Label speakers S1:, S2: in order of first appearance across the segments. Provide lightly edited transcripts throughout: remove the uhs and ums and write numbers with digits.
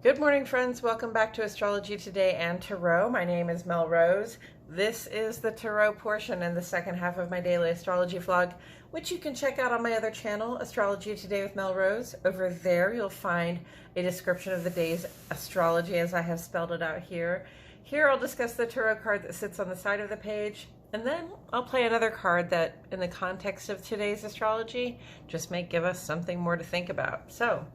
S1: Good morning, friends. Welcome back to Astrology Today and Tarot. My name is Mel Rose. This is the Tarot portion and the second half of my daily astrology vlog, which you can check out on my other channel, Astrology Today with Mel Rose. Over there, you'll find a description of the day's astrology as I have spelled it out here. Here, I'll discuss the tarot card that sits on the side of the page, and then I'll play another card that, in the context of today's astrology, just may give us something more to think about. So,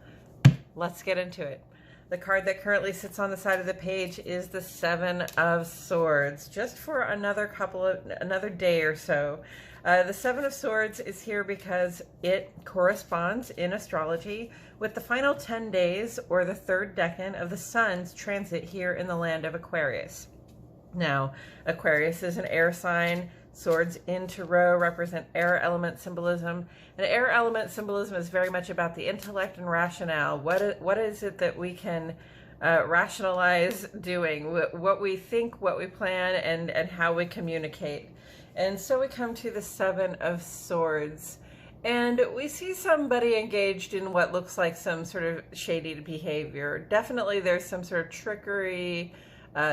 S1: let's get into it. The card that currently sits on the side of the page is the Seven of Swords, just for another day or so. The Seven of Swords is here because it corresponds in astrology with the final 10 days or the third decan of the sun's transit here in the land of Aquarius. Now, Aquarius is an air sign. Swords in Tarot represent air element symbolism. And air element symbolism is very much about the intellect and rationale. What is it that we can rationalize doing? What we think, what we plan, and how we communicate. And so we come to the Seven of Swords. And we see somebody engaged in what looks like some sort of shady behavior. Definitely there's some sort of trickery,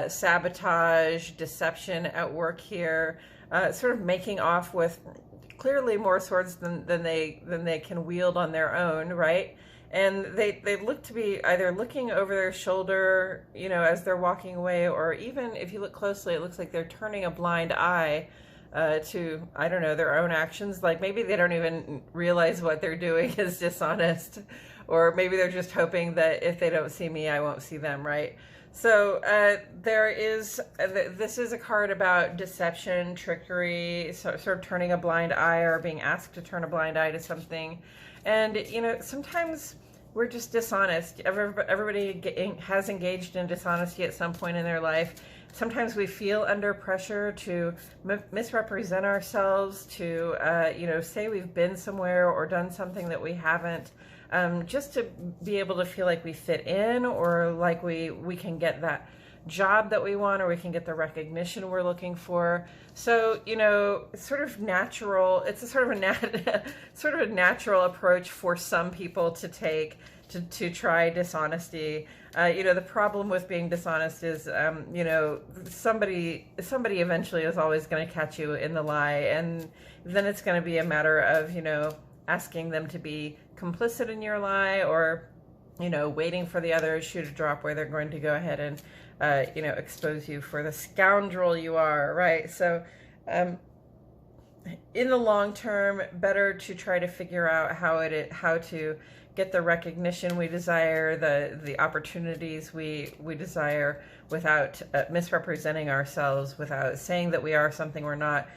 S1: sabotage, deception at work here. Sort of making off with clearly more swords than they can wield on their own, right? And they look to be either looking over their shoulder, you know, as they're walking away, or even if you look closely, it looks like they're turning a blind eye to, I don't know, their own actions. Like maybe they don't even realize what they're doing is dishonest, or maybe they're just hoping that if they don't see me, I won't see them, right? So this is a card about deception, trickery, sort of turning a blind eye or being asked to turn a blind eye to something. And, you know, sometimes we're just dishonest. Everybody has engaged in dishonesty at some point in their life. Sometimes we feel under pressure to misrepresent ourselves, to, you know, say we've been somewhere or done something that we haven't. Just to be able to feel like we fit in, or like we can get that job that we want, or we can get the recognition we're looking for. So, you know, it's sort of natural. It's a sort of a natural approach for some people to take to try dishonesty. You know, the problem with being dishonest is, you know, somebody eventually is always going to catch you in the lie, and then it's going to be a matter of, you know, asking them to be complicit in your lie, or, you know, waiting for the other shoe to drop where they're going to go ahead and, you know, expose you for the scoundrel you are, right? So, in the long term, better to try to figure out how to get the recognition we desire, the opportunities we desire, without misrepresenting ourselves, without saying that we are something we're not,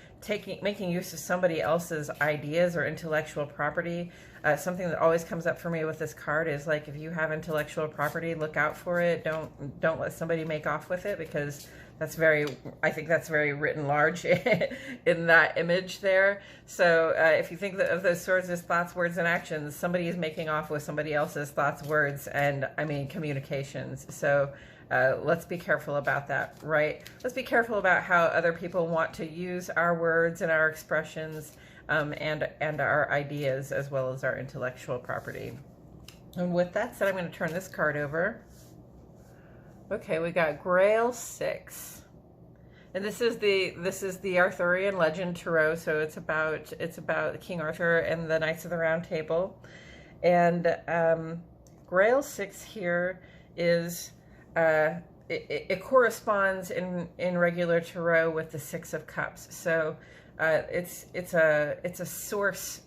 S1: making use of somebody else's ideas or intellectual property. Something that always comes up for me with this card is, like, if you have intellectual property, look out for it. Don't let somebody make off with it, because I think that's very written large in that image there. So if you think of those swords as thoughts, words, and actions, somebody is making off with somebody else's thoughts, words, and, I mean, communications. So let's be careful about that, right? Let's be careful about how other people want to use our words and our expressions, and our ideas, as well as our intellectual property. And with that said, I'm going to turn this card over. Okay, we got Grail 6. And this is the Arthurian legend tarot, so it's about King Arthur and the Knights of the Round Table. And Grail 6 here is it corresponds in regular tarot with the Six of Cups. So it's a source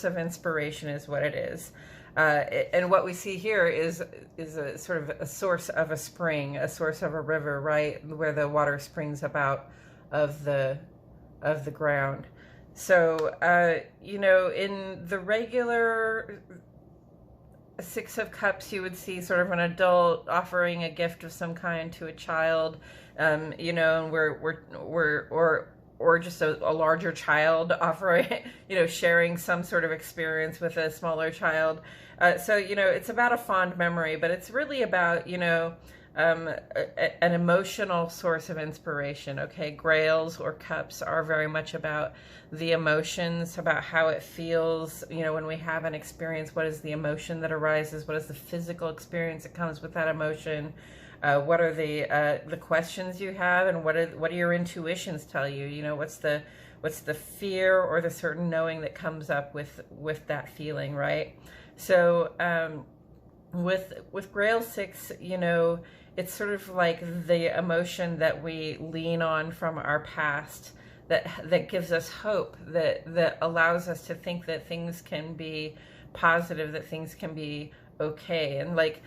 S1: of inspiration, is what it is. And what we see here is a sort of a source of a spring, a source of a river, right, where the water springs up out of the ground. So you know, in the regular Six of Cups, you would see sort of an adult offering a gift of some kind to a child, you know, and or just a larger child offering, you know, sharing some sort of experience with a smaller child. So, you know, it's about a fond memory, but it's really about, you know, an emotional source of inspiration. Okay, grails or cups are very much about the emotions, about how it feels. You know, when we have an experience, what is the emotion that arises? What is the physical experience that comes with that emotion? What are the questions you have, and what do your intuitions tell you? You know, what's the fear or the certain knowing that comes up with that feeling, right? So with Grail 6, you know, it's sort of like the emotion that we lean on from our past, that gives us hope, that allows us to think that things can be positive, that things can be okay. And like,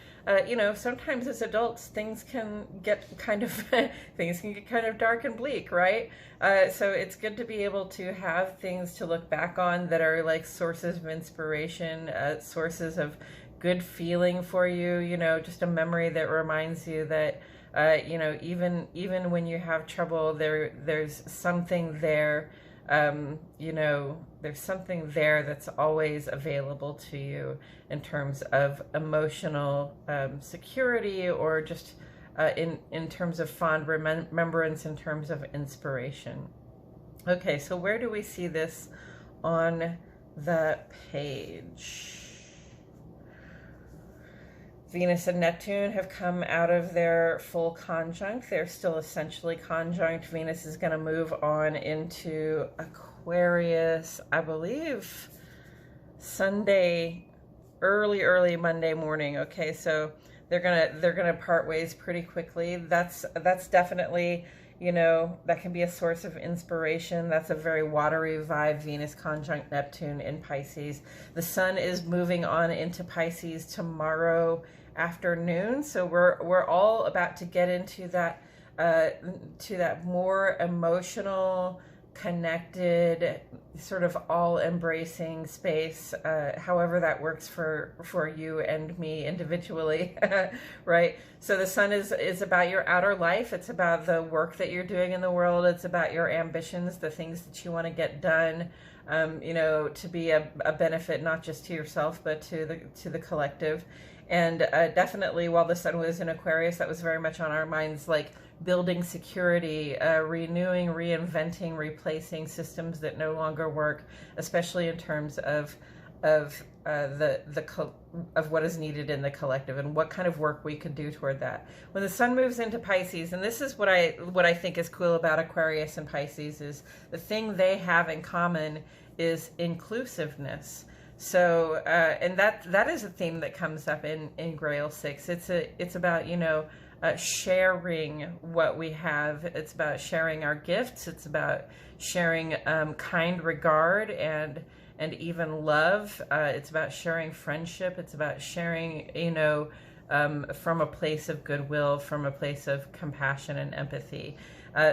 S1: you know, sometimes as adults things can get kind of things can get kind of dark and bleak, right? So it's good to be able to have things to look back on that are like sources of inspiration, sources of good feeling for you, you know, just a memory that reminds you that you know, even when you have trouble, there's something there. You know, there's something there that's always available to you in terms of emotional security, or just in terms of fond remembrance, in terms of inspiration. Okay, so where do we see this on the page? Venus and Neptune have come out of their full conjunct. They're still essentially conjunct. Venus is going to move on into Aquarius, I believe, Sunday, early Monday morning. Okay, so they're gonna part ways pretty quickly. That's definitely, you know, that can be a source of inspiration. That's a very watery vibe, Venus conjunct Neptune in Pisces. The sun is moving on into Pisces tomorrow afternoon, so we're all about to get into that to that more emotional, connected, sort of all embracing space, however that works for you and me individually. Right? So the sun is about your outer life. It's about the work that you're doing in the world. It's about your ambitions, the things that you want to get done, you know, to be a benefit not just to yourself but to the collective. And definitely, while the sun was in Aquarius, that was very much on our minds, like building security, renewing, reinventing, replacing systems that no longer work, especially in terms of what is needed in the collective and what kind of work we could do toward that. When the sun moves into Pisces, and this is what I think is cool about Aquarius and Pisces, is the thing they have in common is inclusiveness. So, and that is a theme that comes up in Grail 6. It's about, you know, sharing what we have. It's about sharing our gifts. It's about sharing kind regard and even love. It's about sharing friendship. It's about sharing, you know, from a place of goodwill, from a place of compassion and empathy.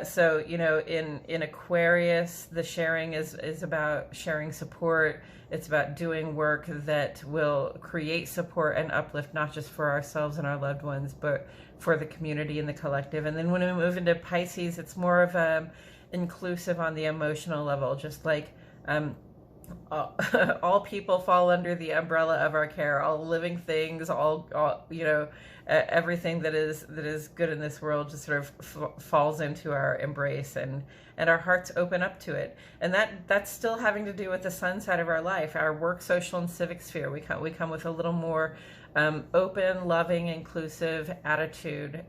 S1: So, you know, in Aquarius, the sharing is about sharing support. It's about doing work that will create support and uplift, not just for ourselves and our loved ones, but for the community and the collective. And then when we move into Pisces, it's more of inclusive on the emotional level, just like all people fall under the umbrella of our care, all living things, all you know, everything that is good in this world just sort of falls into our embrace, and our hearts open up to it. And that's still having to do with the sun side of our life, our work, social, and civic sphere. We come with a little more open, loving, inclusive attitude.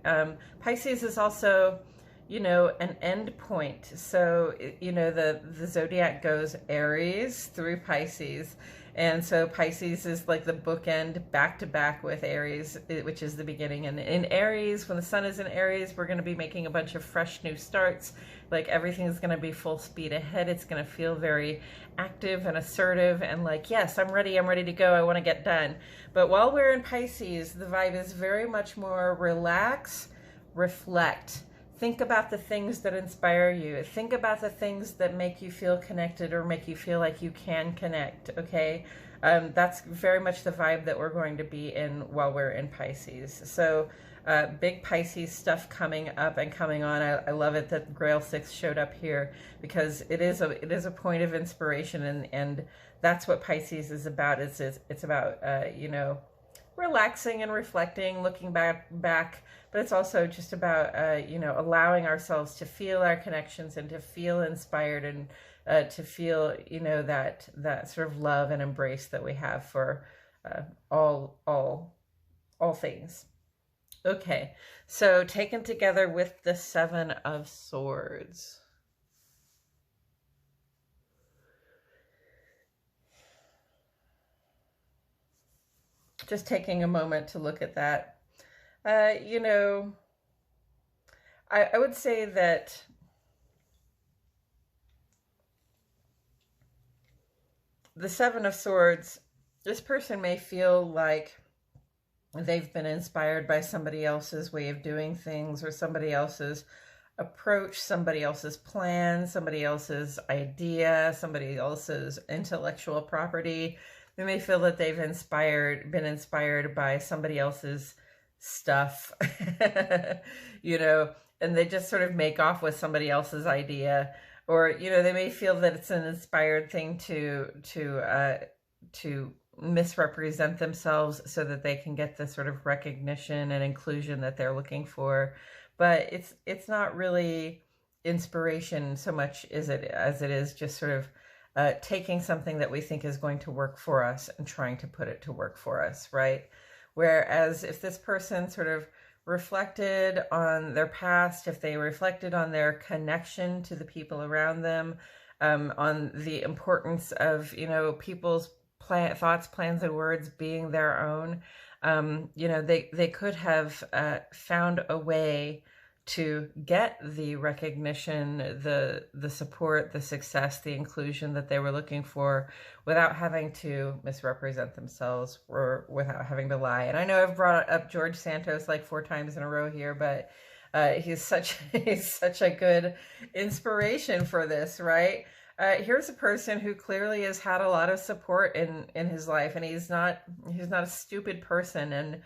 S1: Pisces is also, you know, an end point. So, you know, the zodiac goes Aries through Pisces. And so Pisces is like the bookend back to back with Aries, which is the beginning. And in Aries, when the sun is in Aries, we're going to be making a bunch of fresh new starts. Like everything's going to be full speed ahead. It's going to feel very active and assertive and like, yes, I'm ready to go. I want to get done. But while we're in Pisces, the vibe is very much more relax, reflect. Think about the things that inspire you. Think about the things that make you feel connected or make you feel like you can connect, okay? That's very much the vibe that we're going to be in while we're in Pisces. So big Pisces stuff coming up and coming on. I love it that Grail 6 showed up here, because it is a point of inspiration, and that's what Pisces is about. It's about, you know, relaxing and reflecting, looking back, but it's also just about allowing ourselves to feel our connections and to feel inspired and to feel that sort of love and embrace that we have for all things. Okay, so taken together with the Seven of Swords. Just taking a moment to look at that. I would say that the Seven of Swords, this person may feel like they've been inspired by somebody else's way of doing things, or somebody else's approach, somebody else's plan, somebody else's idea, somebody else's intellectual property. They may feel that they've been inspired by somebody else's stuff, and they just sort of make off with somebody else's idea. Or, they may feel that it's an inspired thing to misrepresent themselves so that they can get the sort of recognition and inclusion that they're looking for. But it's not really inspiration so much as it is just sort of taking something that we think is going to work for us and trying to put it to work for us, right? Whereas if this person sort of reflected on their past, if they reflected on their connection to the people around them, on the importance of, people's thoughts, plans, and words being their own, they could have found a way to get the recognition, the support, the success, the inclusion that they were looking for without having to misrepresent themselves or without having to lie. And I know I've brought up George Santos like 4 times in a row here, but he's such a good inspiration for this, right? Here's a person who clearly has had a lot of support in his life, and he's not a stupid person, and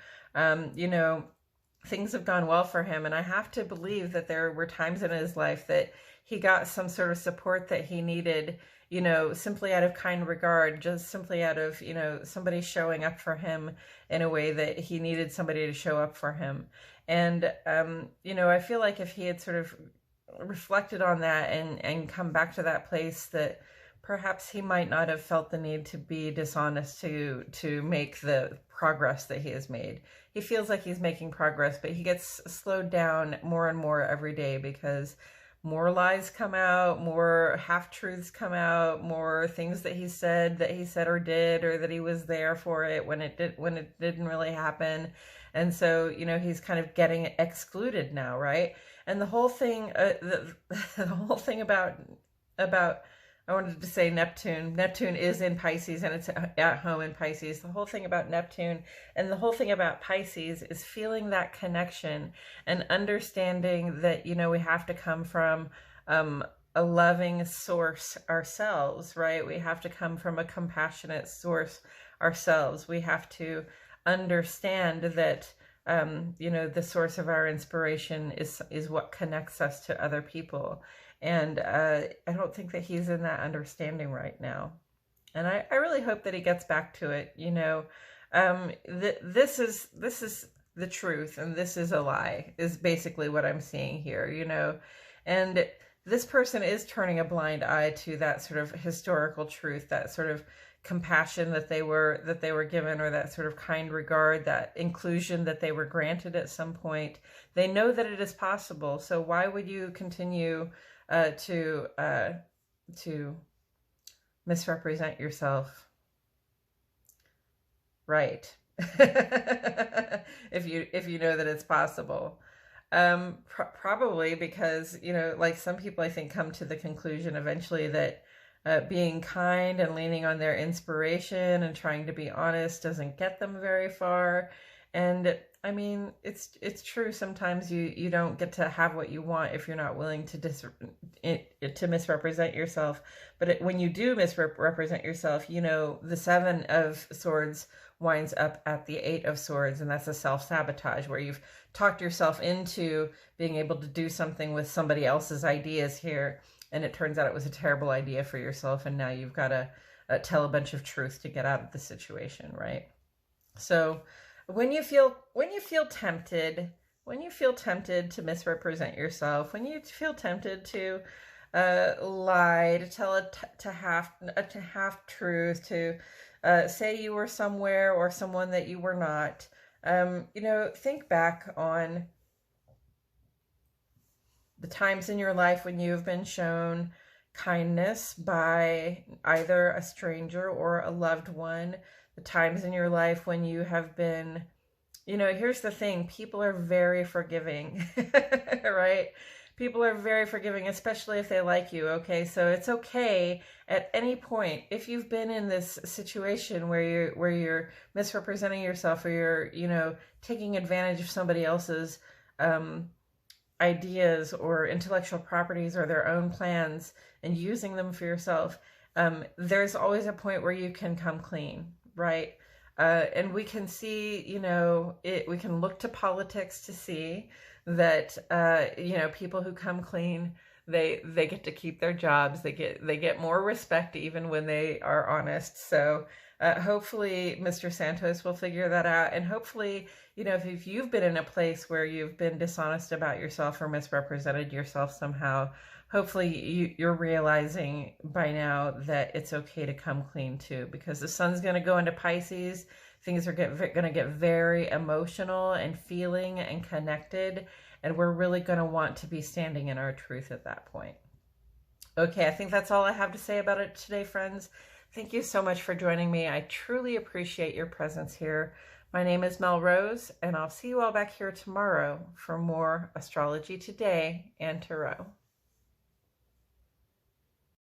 S1: things have gone well for him. And I have to believe that there were times in his life that he got some sort of support that he needed, simply out of kind regard, just simply out of, somebody showing up for him in a way that he needed somebody to show up for him. And, I feel like if he had sort of reflected on that and come back to that place, that perhaps he might not have felt the need to be dishonest to make the progress that he has made. He feels like he's making progress, but he gets slowed down more and more every day because more lies come out, more half-truths come out, more things that he said or did, or that he was there for it when it didn't really happen. And so, he's kind of getting excluded now, right? And the whole thing, the whole thing about I wanted to say Neptune. Neptune is in Pisces, and it's at home in Pisces. The whole thing about Neptune and the whole thing about Pisces is feeling that connection and understanding that, we have to come from a loving source ourselves, right? We have to come from a compassionate source ourselves. We have to understand that the source of our inspiration is what connects us to other people. And I don't think that he's in that understanding right now. And I really hope that he gets back to it. This is the truth, and this is a lie, is basically what I'm seeing here, And this person is turning a blind eye to that sort of historical truth, that sort of compassion that they were given, or that sort of kind regard, that inclusion that they were granted at some point. They know that it is possible. So why would you continue to misrepresent yourself, right? if you know that it's possible. Probably because, like some people I think come to the conclusion eventually that being kind and leaning on their inspiration and trying to be honest doesn't get them very far. And I mean, it's true. Sometimes you don't get to have what you want if you're not willing to misrepresent yourself. But when you do misrepresent yourself, the 7 of Swords winds up at the 8 of Swords, and that's a self-sabotage where you've talked yourself into being able to do something with somebody else's ideas here, and it turns out it was a terrible idea for yourself, and now you've got to tell a bunch of truth to get out of the situation, right? So when you feel tempted, when you feel tempted to misrepresent yourself, when you feel tempted to lie, to tell a half truth, to say you were somewhere or someone that you were not, think back on the times in your life when you've been shown kindness by either a stranger or a loved one, the times in your life when you have been, here's the thing, people are very forgiving, right? People are very forgiving, especially if they like you, okay? So it's okay at any point, if you've been in this situation where you're misrepresenting yourself, or you're, taking advantage of somebody else's ideas or intellectual properties or their own plans and using them for yourself, there's always a point where you can come clean, right? And we can see, we can look to politics to see that, people who come clean, they get to keep their jobs. They get more respect even when they are honest. So hopefully Mr. Santos will figure that out. And hopefully, if you've been in a place where you've been dishonest about yourself or misrepresented yourself somehow, hopefully you're realizing by now that it's okay to come clean too, because the sun's going to go into Pisces. Things are going to get very emotional and feeling and connected, and we're really going to want to be standing in our truth at that point. Okay, I think that's all I have to say about it today, friends. Thank you so much for joining me. I truly appreciate your presence here. My name is Mel Rose, and I'll see you all back here tomorrow for more Astrology Today and Tarot.